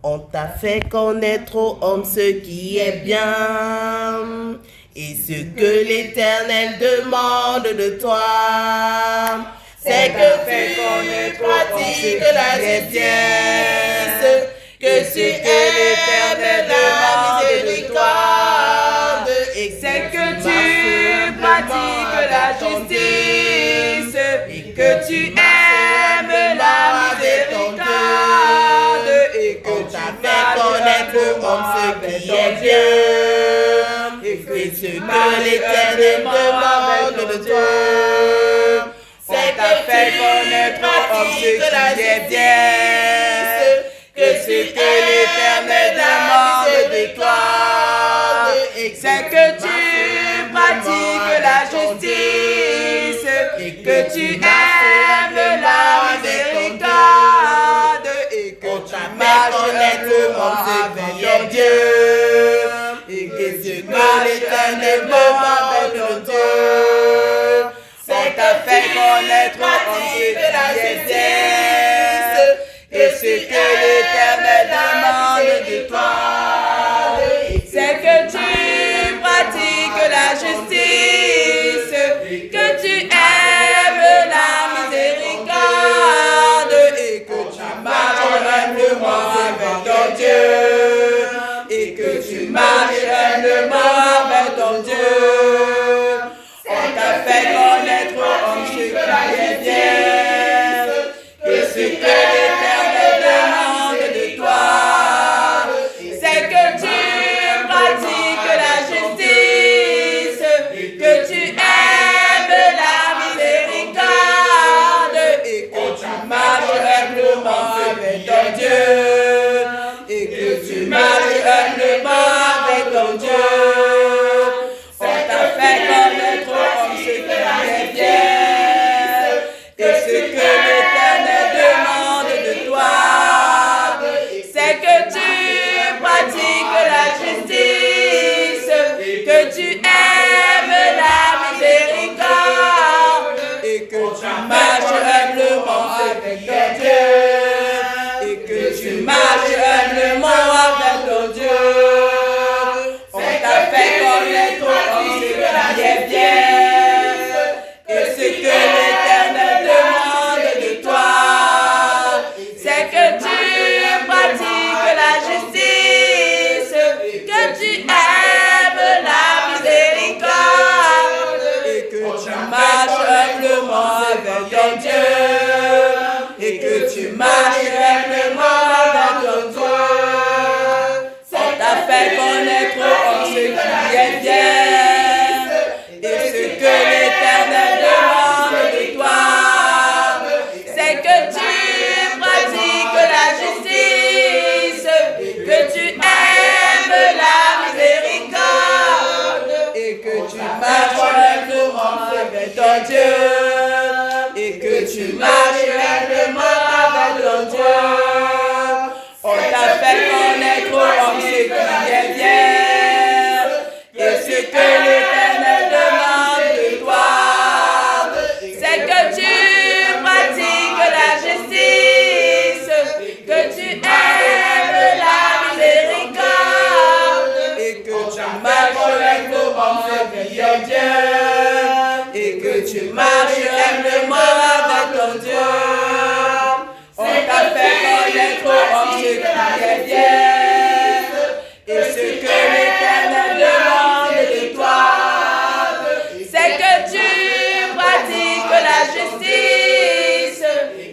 On t'a fait connaître aux hommes ce qui est bien et ce que l'Éternel demande de toi. C'est que tu pratiques la justice, que tu aimes la miséricorde et c'est que tu pratiques la justice, que tu aimes la miséricorde et que tu fais connaître aux hommes ce qui est bien et ce que l'Éternel demande de toi. C'est que fait connaître aux hommes ce qui est bien, que ce que l'Éternel demande de toi. C'est que tu pratiques la justice, que tu aimes la miséricorde et que tu marches humblement avec ton Dieu. Et que ce que l'Éternel demande de toi. C'est t'a fait connaître ce qui est bien, et ce que l'Éternel demande de toi. C'est que tu pratiques la justice, que tu aimes la miséricorde et que tu marches humblement avec ton Dieu. Et que tu marches humblement avec ton Dieu. On t'a fait connaître ce qui est bien, et ce que l'Éternel demande de toi. C'est que tu pratiques la justice, que tu aimes la miséricorde et que tu marches humblement avec ton Dieu. Et que tu marches humblement avec ton Dieu. On t'a fait connaître ce qui est bien, et ce que l'Éternel demande de toi. C'est que tu pratiques la justice, que tu aimes la miséricorde et que tu marches humblement avec ton Dieu. Et que tu marches humblement avec ton Dieu. On t'a fait connaître ce qui est bien, et ce que l'Éternel demande de toi. C'est que tu pratiques la justice, que tu aimes la miséricorde et que tu marches humblement avec ton Dieu. Et que tu marches humblement avec ton Dieu. On t'a fait connaître ce qui est bien, et ce que l'Éternel demande de toi. C'est que tu pratiques la justice, que tu aimes la miséricorde et que tu marches humblement avec ton Dieu. Et que tu marches humblement avec ton Dieu. On t'a fait connaître ce qui est bien, et ce que l'Éternel demande de toi. C'est que tu pratiques la justice, que tu aimes la miséricorde et que tu marches humblement avec ton Dieu. Et que tu marches humblement avec ton Dieu. On t'a fait connaître ce qui est bien, et ce que l'Éternel demande de toi. C'est que tu pratiques la justice,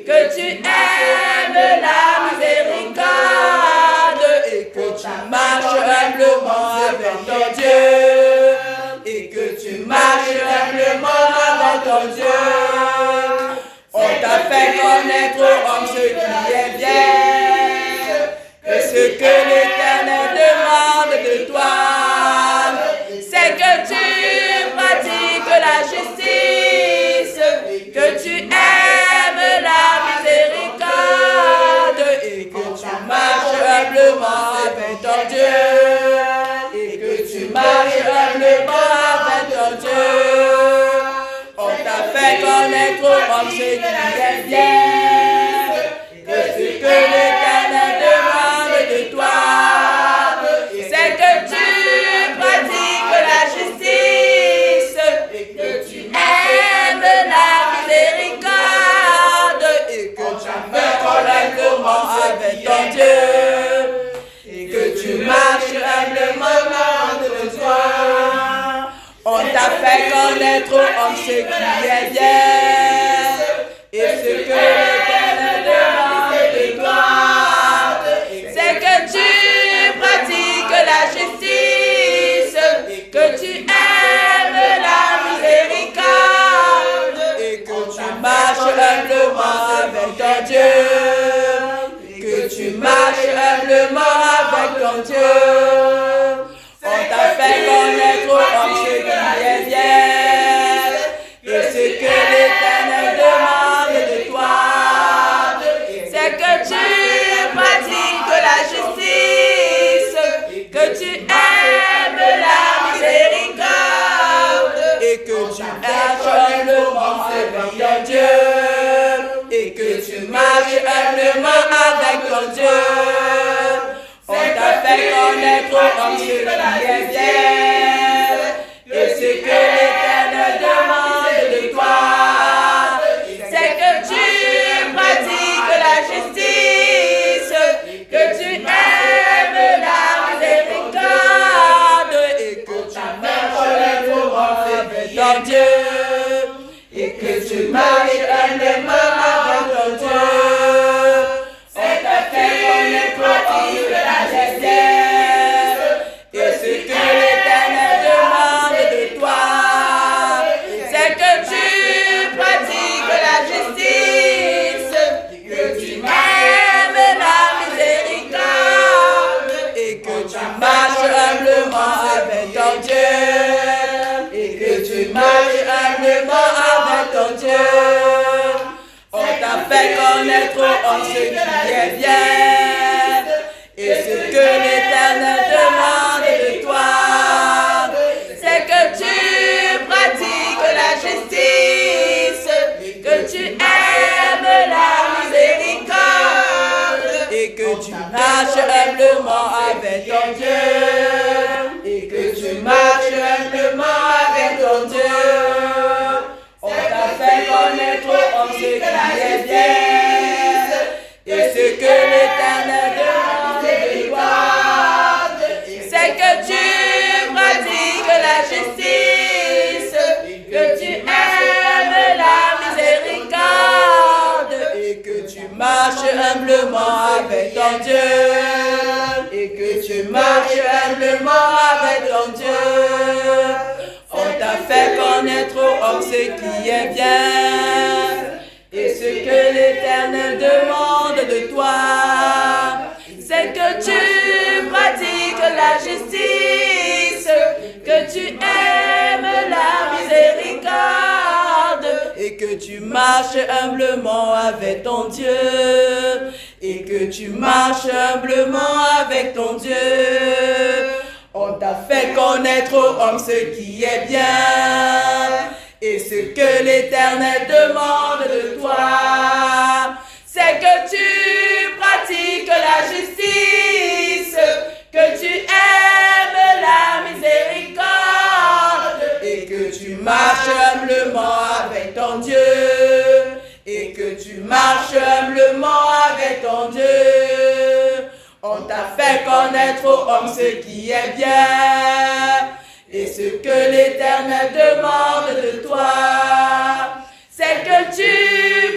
que tu aimes la miséricorde et que tu marches humblement avec ton Dieu. Et que tu marches humblement avec ton Dieu. On t'a fait connaître ce qui est bien, et ce que l'Éternel demande de toi. C'est que tu pratiques la justice, que tu aimes la miséricorde et que tu marches humblement avec ton Dieu. Et que tu marches humblement avec ton Dieu. On t'a fait connaître ce qui est bien, et ce que l'Éternel demande de connaître homme ce qui est bien, et ce que l'Éternel demande de toi, c'est que tu pratiques la justice, que tu aimes la miséricorde, et que tu marches humblement avec ton Dieu, que tu marches humblement avec ton Dieu. On t'a fait connaître homme ce qui est bien, et ce que l'Éternel demande de toi, c'est que tu pratiques la justice, que tu aimes la miséricorde, et que tu marches humblement avec ton Dieu, et que tu marches humblement avec ton Dieu. On t'a fait connaître homme ce qui est bien, et ce que l'Éternel demande de toi, c'est que tu pratiques la justice, que tu aimes la miséricorde, et que tu marches humblement avec ton Dieu, et que tu marches humblement avec ton Dieu. On t'a fait connaître homme la justice, et ce que l'Éternel demande de toi, c'est que tu pratiques la justice, que tu aimes la miséricorde, et que tu marches humblement avec ton Dieu, et que tu marches humblement avec ton Dieu. On t'a fait connaître homme ce qui est bien, et ce que l'Éternel demande de toi, c'est que tu pratiques la justice, que tu aimes la miséricorde, et que tu marches humblement avec ton Dieu, et que tu marches humblement avec ton Dieu. On t'a fait connaître homme ce qui est bien, et ce que l'Éternel demande de toi, c'est que tu pratiques la justice, que tu aimes la miséricorde, et que tu marches humblement avec ton Dieu, et que tu marches humblement avec ton Dieu. On t'a fait connaître homme ce qui est bien, et ce que l'Éternel demande de toi, c'est que tu pratiques la justice, que tu aimes la miséricorde, et que tu marches humblement avec ton Dieu, et que tu marches humblement avec ton Dieu. On t'a fait connaître homme ce qui est bien, et ce que l'Éternel demande de toi, c'est que tu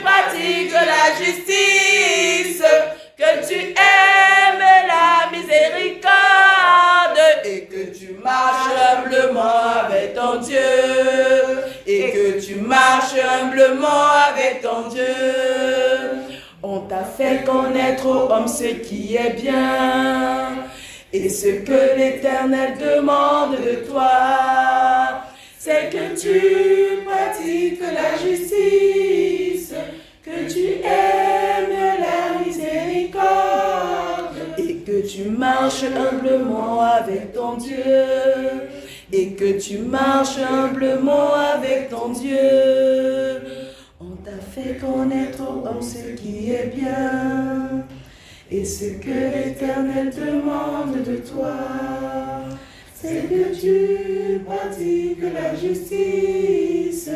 pratiques la justice, que tu aimes la miséricorde, et que tu marches humblement avec ton Dieu, et que tu marches humblement avec ton Dieu. On t'a fait connaître homme ce qui est bien, et ce que l'Éternel demande de toi, c'est que tu pratiques la justice, que tu aimes la miséricorde, et que tu marches humblement avec ton Dieu, et que tu marches humblement avec ton Dieu. On t'a fait connaître homme ce qui est bien, et ce que l'Éternel demande de toi, c'est que tu pratiques la justice, que tu aimes la miséricorde, et que tu marches humblement avec ton Dieu, et que tu marches humblement avec ton Dieu. On t'a fait connaître homme ce qui est bien, et ce que l'Éternel demande de toi, c'est que tu pratiques la justice,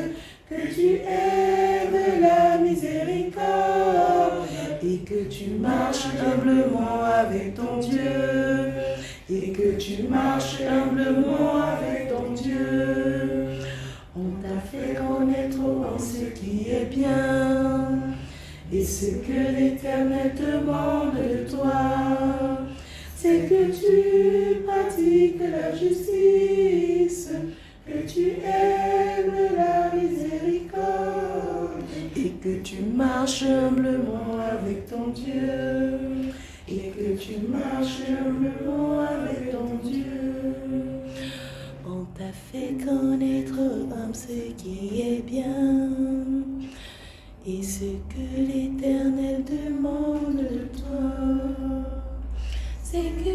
que tu aimes la miséricorde, et que tu marches humblement avec ton Dieu, et que tu marches humblement avec ton Dieu. On t'a fait connaître aux hommes ce qui est bien et ce que l'Éternel demande de toi. C'est que tu pratiques la justice, que tu aimes la miséricorde et que tu marches humblement avec ton Dieu. Et que tu marches humblement avec ton Dieu. On t'a fait connaître, homme, ce qui est bien et ce que l'Éternel demande de toi. C'est que